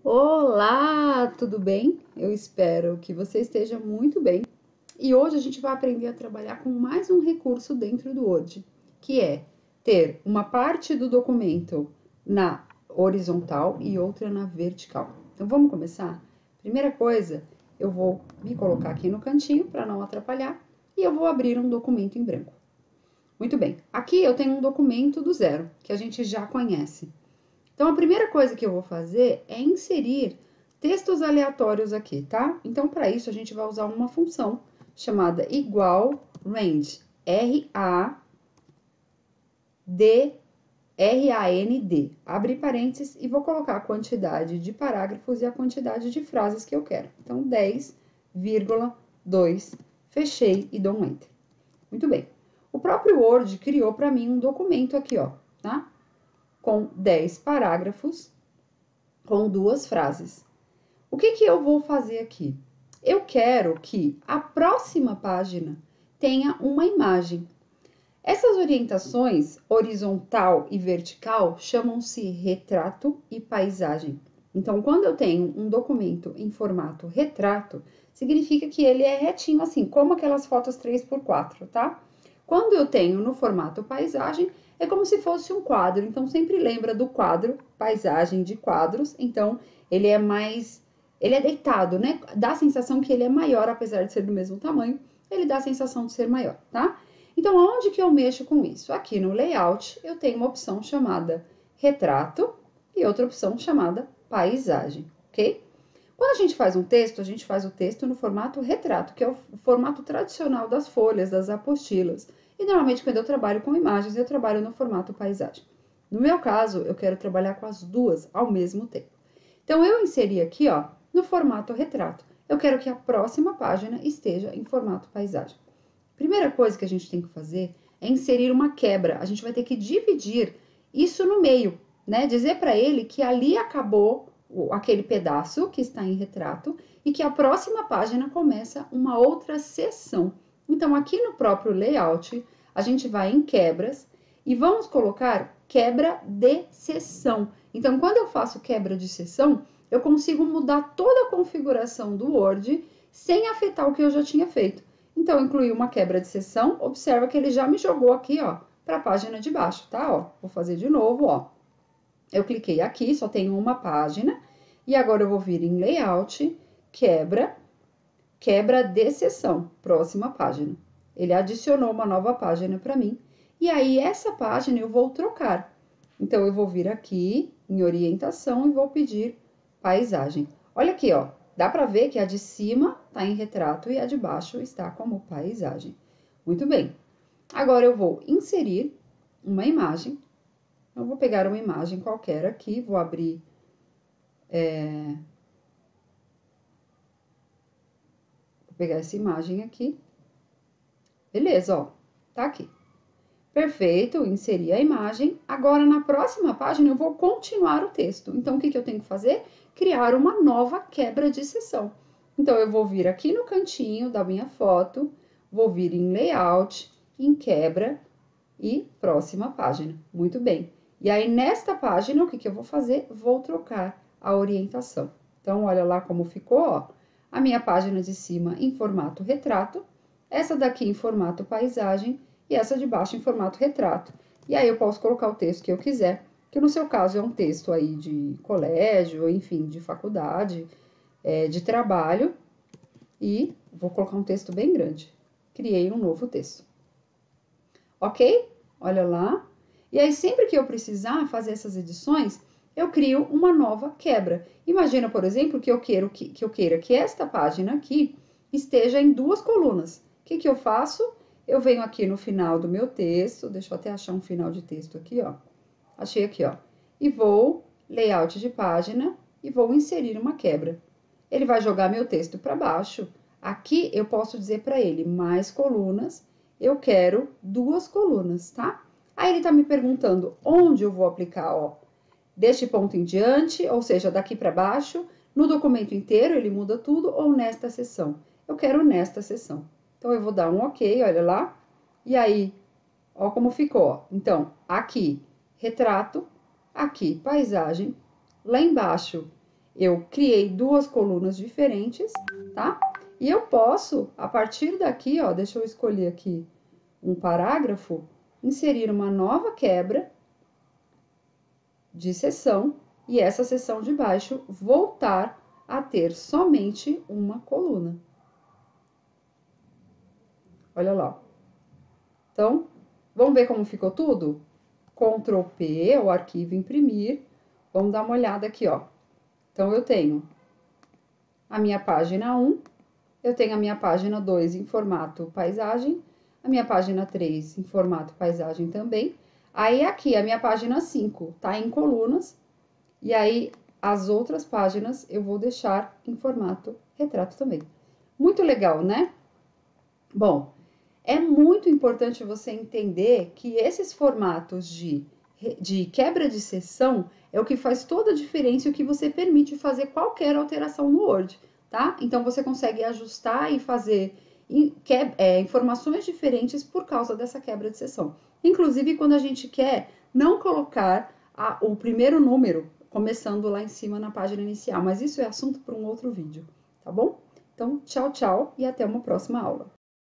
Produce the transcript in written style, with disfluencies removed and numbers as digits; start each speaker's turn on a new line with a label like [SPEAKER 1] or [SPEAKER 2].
[SPEAKER 1] Olá, tudo bem? Eu espero que você esteja muito bem. E hoje a gente vai aprender a trabalhar com mais um recurso dentro do Word, que é ter uma parte do documento na horizontal e outra na vertical. Então vamos começar? Primeira coisa, eu vou me colocar aqui no cantinho para não atrapalhar e eu vou abrir um documento em branco. Muito bem, aqui eu tenho um documento do zero, que a gente já conhece. Então, a primeira coisa que eu vou fazer é inserir textos aleatórios aqui, tá? Então, para isso, a gente vai usar uma função chamada igual range, R-A-D-R-A-N-D. Abre parênteses e vou colocar a quantidade de parágrafos e a quantidade de frases que eu quero. Então, 10,2, fechei e dou um Enter. Muito bem. O próprio Word criou para mim um documento aqui, ó, tá? Com 10 parágrafos, com 2 frases. O que eu vou fazer aqui? Eu quero que a próxima página tenha uma imagem. Essas orientações, horizontal e vertical, chamam-se retrato e paisagem. Então, quando eu tenho um documento em formato retrato, significa que ele é retinho assim, como aquelas fotos 3x4, tá? Quando eu tenho no formato paisagem, é como se fosse um quadro. Então, sempre lembra do quadro, paisagem de quadros. Então, ele é mais... ele é deitado, né? Dá a sensação que ele é maior, apesar de ser do mesmo tamanho. Ele dá a sensação de ser maior, tá? Então, aonde que eu mexo com isso? Aqui no layout, eu tenho uma opção chamada retrato e outra opção chamada paisagem, ok? Quando a gente faz um texto, a gente faz o texto no formato retrato, que é o formato tradicional das folhas, das apostilas. E normalmente, quando eu trabalho com imagens, eu trabalho no formato paisagem. No meu caso, eu quero trabalhar com as duas ao mesmo tempo. Então, eu inseri aqui, ó, no formato retrato. Eu quero que a próxima página esteja em formato paisagem. Primeira coisa que a gente tem que fazer é inserir uma quebra. A gente vai ter que dividir isso no meio, né? Dizer para ele que ali acabou aquele pedaço que está em retrato e que a próxima página começa uma outra seção. Então, aqui no próprio layout, a gente vai em quebras e vamos colocar quebra de seção. Então, quando eu faço quebra de seção, eu consigo mudar toda a configuração do Word sem afetar o que eu já tinha feito. Então, eu incluí uma quebra de seção. Observa que ele já me jogou aqui, ó, para a página de baixo, tá? Ó, vou fazer de novo, ó. Eu cliquei aqui, só tenho uma página. E agora eu vou vir em Layout, quebra de seção, próxima página. Ele adicionou uma nova página para mim. E aí, essa página eu vou trocar. Então, eu vou vir aqui em orientação e vou pedir paisagem. Olha aqui, ó. Dá para ver que a de cima está em retrato e a de baixo está como paisagem. Muito bem. Agora eu vou inserir uma imagem. Eu vou pegar uma imagem qualquer aqui, vou abrir... Vou pegar essa imagem aqui. Beleza, ó. Tá aqui. Perfeito, inseri a imagem. Agora, na próxima página, eu vou continuar o texto. Então, o que eu tenho que fazer? Criar uma nova quebra de seção. Então, eu vou vir aqui no cantinho da minha foto, vou vir em Layout, em Quebra e próxima página. Muito bem. E aí, nesta página, o que eu vou fazer? Vou trocar a orientação. Então, olha lá como ficou, ó. A minha página de cima em formato retrato, essa daqui em formato paisagem, e essa de baixo em formato retrato. E aí eu posso colocar o texto que eu quiser, que no seu caso é um texto aí de colégio, enfim, de faculdade, de trabalho, e vou colocar um texto bem grande. Criei um novo texto. Ok? Olha lá. E aí, sempre que eu precisar fazer essas edições, eu crio uma nova quebra. Imagina, por exemplo, que eu queira que esta página aqui esteja em 2 colunas. O que eu faço? Eu venho aqui no final do meu texto, deixa eu até achar um final de texto aqui, ó. Achei aqui, ó. E vou, layout de página, e vou inserir uma quebra. Ele vai jogar meu texto para baixo. Aqui eu posso dizer para ele, mais colunas, eu quero 2 colunas, tá? Aí ele tá me perguntando onde eu vou aplicar, ó. Deste ponto em diante, ou seja, daqui para baixo, no documento inteiro ele muda tudo, ou nesta seção. Eu quero nesta seção. Então, eu vou dar um ok, olha lá. E aí, ó como ficou, ó. Então, aqui, retrato. Aqui, paisagem. Lá embaixo, eu criei duas colunas diferentes, tá? E eu posso, a partir daqui, ó, deixa eu escolher aqui um parágrafo, inserir uma nova quebra de seção e essa seção de baixo voltar a ter somente uma coluna. Olha lá. Então, vamos ver como ficou tudo? Ctrl P, o arquivo imprimir. Vamos dar uma olhada aqui, ó. Então, eu tenho a minha página 1, eu tenho a minha página 2 em formato paisagem, a minha página 3 em formato paisagem também. Aí, aqui, a minha página 5 tá em colunas, e aí, as outras páginas eu vou deixar em formato retrato também. Muito legal, né? Bom, é muito importante você entender que esses formatos de quebra de seção é o que faz toda a diferença e o que você permite fazer qualquer alteração no Word, tá? Então, você consegue ajustar e fazer informações diferentes por causa dessa quebra de seção. Inclusive, quando a gente quer não colocar o primeiro número começando lá em cima na página inicial, mas isso é assunto para um outro vídeo, tá bom? Então, tchau, tchau e até uma próxima aula.